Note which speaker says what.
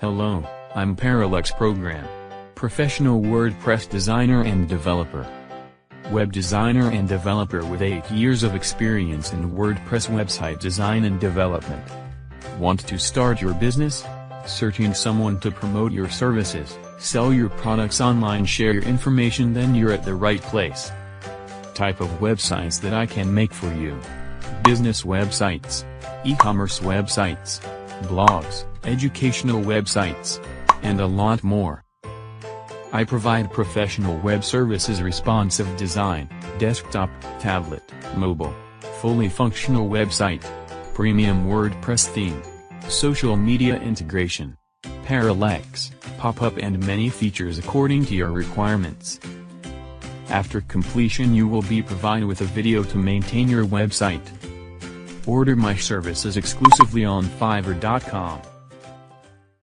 Speaker 1: Hello, I'm Parallax Program. Professional WordPress designer and developer. Web designer and developer with 8 years of experience in WordPress website design and development. Want to start your business? Searching someone to promote your services, sell your products online, share your information? Then you're at the right place. Type of websites that I can make for you: business websites, e-commerce websites, blogs, educational websites, and a lot more. I provide professional web services, responsive design, desktop, tablet, mobile, fully functional website, premium WordPress theme, social media integration, parallax, pop-up and many features according to your requirements. After completion you will be provided with a video to maintain your website. Order my services exclusively on Fiverr.com.